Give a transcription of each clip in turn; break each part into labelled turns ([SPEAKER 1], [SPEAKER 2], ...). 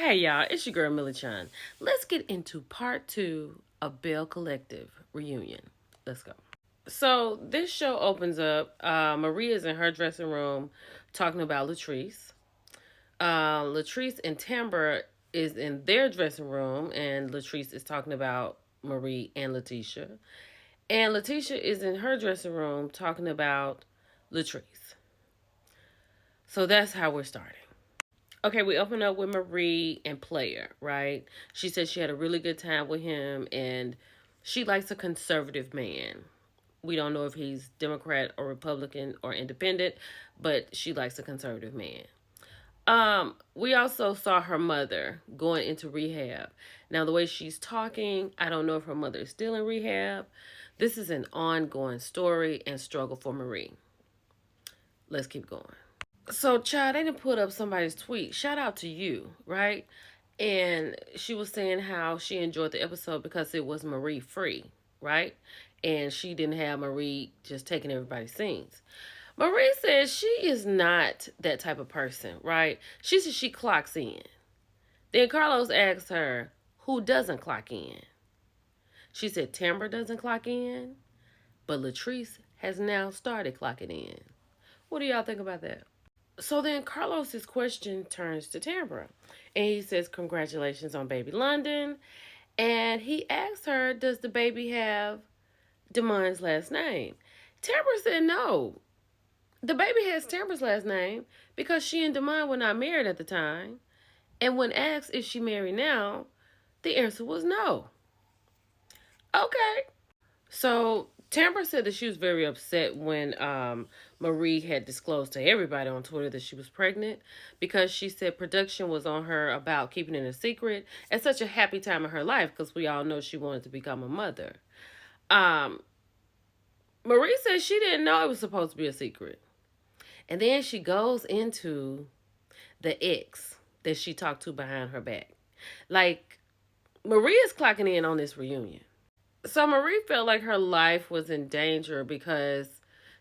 [SPEAKER 1] Hey y'all, it's your girl Millie Chan. Let's get into part 2 of Bell Collective reunion. Let's go. So this show opens up. Maria's in her dressing room talking about Latrice. Latrice and Tamber is in their dressing room, and Latrice is talking about Marie and Letitia. And Letitia is in her dressing room talking about Latrice. So that's how we're starting. Okay, we open up with Marie and Player, right? She said she had a really good time with him and she likes a conservative man. We don't know if he's Democrat or Republican or independent, but she likes a conservative man. We also saw her mother going into rehab. Now, the way she's talking, I don't know if her mother is still in rehab. This is an ongoing story and struggle for Marie. Let's keep going. So, child, they didn't put up somebody's tweet. Shout out to you, right? And she was saying how she enjoyed the episode because it was Marie free, right? And she didn't have Marie just taking everybody's scenes. Marie says she is not that type of person, right? She says she clocks in. Then Carlos asks her, who doesn't clock in? She said Tamber doesn't clock in, but Latrice has now started clocking in. What do y'all think about that? So then Carlos's question turns to Tamber. And he says, congratulations on baby London. And he asks her, does the baby have Damon's last name? Tamber said no. The baby has Tamber's last name because she and Damon were not married at the time. And when asked if she married now, the answer was no. Okay. So Tamber said that she was very upset when Marie had disclosed to everybody on Twitter that she was pregnant because she said production was on her about keeping it a secret at such a happy time in her life because we all know she wanted to become a mother. Marie said she didn't know it was supposed to be a secret. And then she goes into the ex that she talked to behind her back. Like, Marie is clocking in on this reunion. So Marie felt like her life was in danger because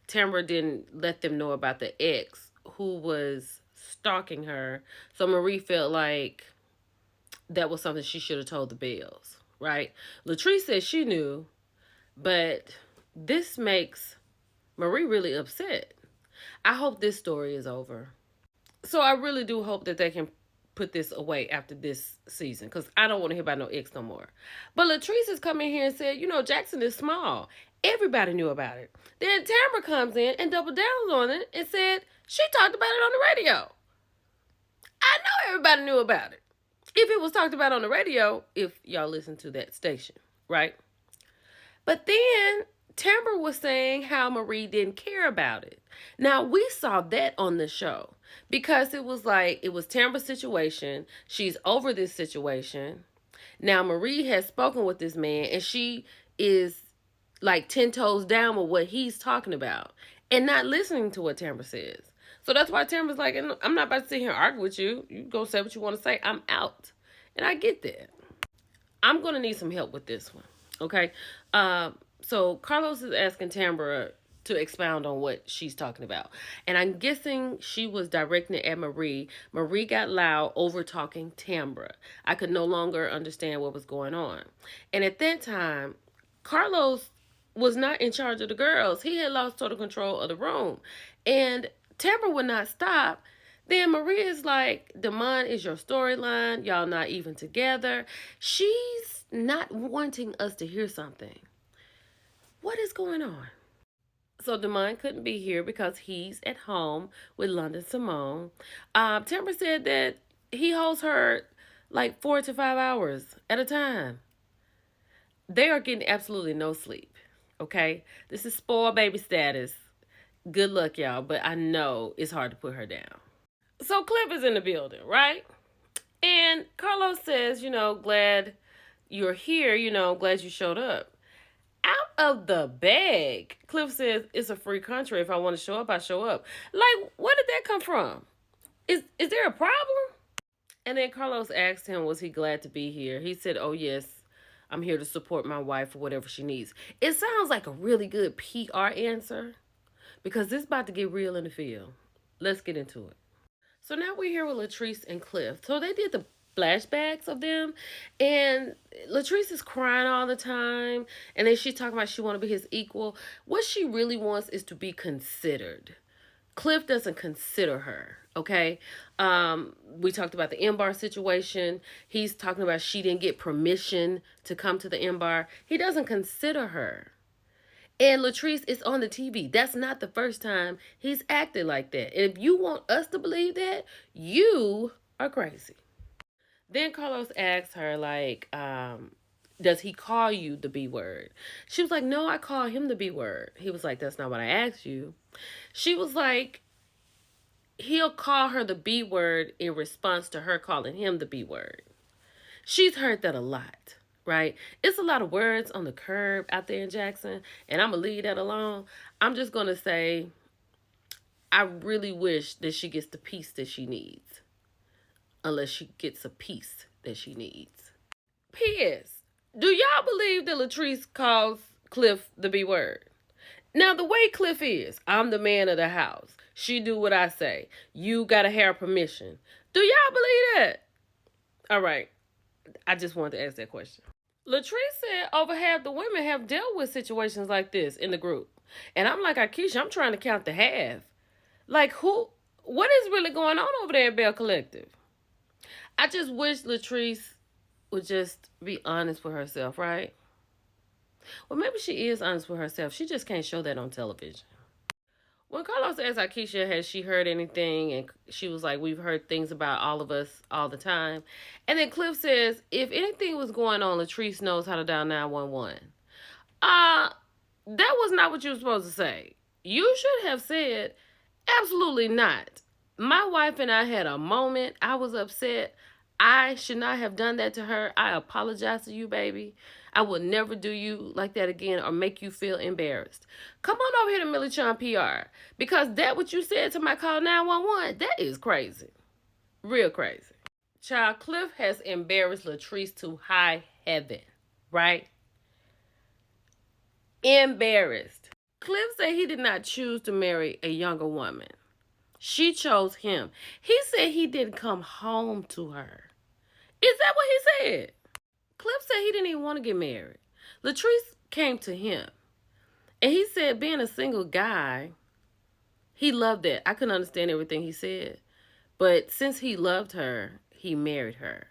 [SPEAKER 1] Tamber didn't let them know about the ex who was stalking her. So Marie felt like that was something she should have told the Bells, right? Latrice said she knew, but this makes Marie really upset. I hope this story is over. So I really do hope that they can put this away after this season because I don't want to hear about no ex no more. But Latrice has come in here and said, Jackson is small. Everybody knew about it. Then Tamara comes in and double downs on it and said she talked about it on the radio. I know everybody knew about it. If it was talked about on the radio, if y'all listen to that station, right? But then Tamber was saying how Marie didn't care about it. Now, we saw that on the show because it was Tamber's situation. She's over this situation. Now, Marie has spoken with this man and she is like 10 toes down with what he's talking about and not listening to what Tamber says. So that's why Tamber's like, I'm not about to sit here and argue with you. You go say what you want to say. I'm out. And I get that. I'm going to need some help with this one. Okay? So Carlos is asking Tamara to expound on what she's talking about. And I'm guessing she was directing it at Marie. Marie got loud over talking Tamara. I could no longer understand what was going on. And at that time, Carlos was not in charge of the girls. He had lost total control of the room. And Tamara would not stop. Then Maria is like, Damon is your storyline. Y'all not even together. She's not wanting us to hear something. What is going on? So Damon couldn't be here because he's at home with London Simone. Tamara said that he holds her like 4 to 5 hours at a time. They are getting absolutely no sleep. Okay? This is spoiled baby status. Good luck, y'all, but I know it's hard to put her down. So Cliff is in the building, right? And Carlos says, glad you're here, glad you showed up. Out of the bag, Cliff says it's a free country. If I want to show up, I show up. Like, where did that come from? Is there a problem? And then Carlos asked him, was he glad to be here? He said, oh, yes, I'm here to support my wife for whatever she needs. It sounds like a really good PR answer because this is about to get real in the field. Let's get into it. So now we're here with Latrice and Cliff. So they did the flashbacks of them, and Latrice is crying all the time, and then she's talking about she want to be his equal. What she really wants is to be considered. Cliff doesn't consider her. Okay. We talked about the M bar situation. He's talking about she didn't get permission to come to the M bar. He doesn't consider her. And Latrice is on the TV. That's not the first time he's acted like that. And if you want us to believe that, you are crazy. Then Carlos asks her, like, does he call you the B word? She was like, no, I call him the B word. He was like, that's not what I asked you. She was like, he'll call her the B word in response to her calling him the B word. She's heard that a lot, right? It's a lot of words on the curb out there in Jackson, and I'm going to leave that alone. I'm just going to say, I really wish that she gets the peace that she needs, unless she gets a piece that she needs. P.S. Do y'all believe that Latrice calls Cliff the B word? Now, the way Cliff is, I'm the man of the house. She do what I say. You gotta have permission. Do y'all believe that? All right. I just wanted to ask that question. Latrice said over half the women have dealt with situations like this in the group. And I'm like, Akeisha, I'm trying to count the half. Like, what is really going on over there at Bell Collective? I just wish Latrice would just be honest with herself, right? Well, maybe she is honest with herself. She just can't show that on television. When Carlos asked Akeisha, has she heard anything? And she was like, we've heard things about all of us all the time. And then Cliff says, if anything was going on, Latrice knows how to dial 911. That was not what you were supposed to say. You should have said, absolutely not. My wife and I had a moment. I was upset. I should not have done that to her. I apologize to you, baby. I will never do you like that again or make you feel embarrassed. Come on over here to Millie Chan PR. Because that what you said to my call 911, that is crazy. Real crazy. Child, Cliff has embarrassed Latrice to high heaven. Right? Embarrassed. Cliff said he did not choose to marry a younger woman. She chose him. He said he didn't come home to her. Is that what he said? Cliff said he didn't even want to get married. Latrice came to him. And he said being a single guy, he loved that. I couldn't understand everything he said. But since he loved her, he married her.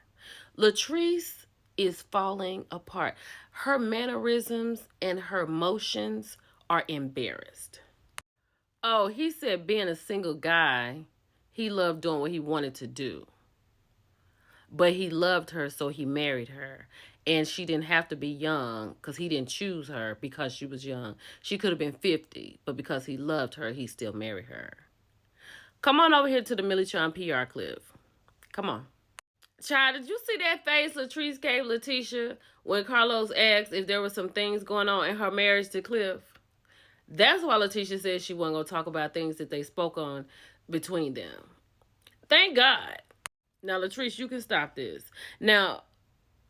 [SPEAKER 1] Latrice is falling apart. Her mannerisms and her motions are embarrassed. Oh, he said being a single guy, he loved doing what he wanted to do. But he loved her, so he married her. And she didn't have to be young because he didn't choose her because she was young. She could have been 50, but because he loved her, he still married her. Come on over here to the Millie Chan PR Cliff. Come on. Child, did you see that face Latrice gave Letitia when Carlos asked if there were some things going on in her marriage to Cliff? That's why Letitia said she wasn't going to talk about things that they spoke on between them. Thank God. Now, Latrice, you can stop this. Now,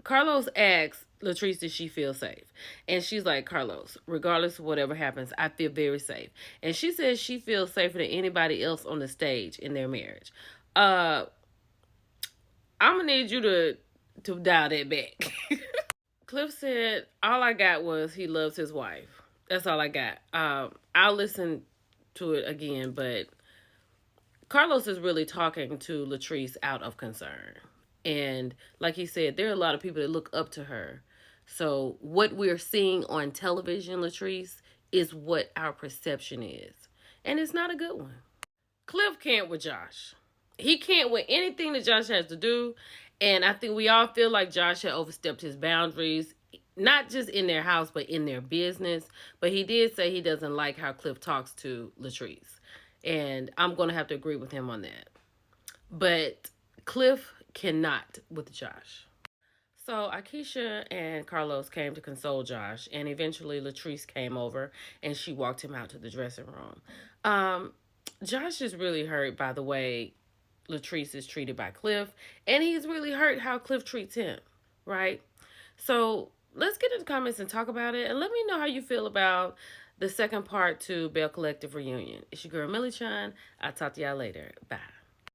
[SPEAKER 1] Carlos asks Latrice, does she feel safe? And she's like, Carlos, regardless of whatever happens, I feel very safe. And she says she feels safer than anybody else on the stage in their marriage. I'm going to need you to dial that back. Cliff said, all I got was he loves his wife. That's all I got. I'll listen to it again, but Carlos is really talking to Latrice out of concern. And like he said, there are a lot of people that look up to her. So what we're seeing on television, Latrice, is what our perception is. And it's not a good one. Cliff can't with Josh. He can't with anything that Josh has to do. And I think we all feel like Josh had overstepped his boundaries, not just in their house, but in their business. But he did say he doesn't like how Cliff talks to Latrice. And I'm going to have to agree with him on that. But Cliff cannot with Josh. So Akeisha and Carlos came to console Josh. And eventually Latrice came over and she walked him out to the dressing room. Josh is really hurt by the way Latrice is treated by Cliff. And he's really hurt how Cliff treats him. Right? So let's get in the comments and talk about it. And let me know how you feel about the second part to Bell Collective Reunion. It's your girl, Millie Chan. I'll talk to y'all later. Bye.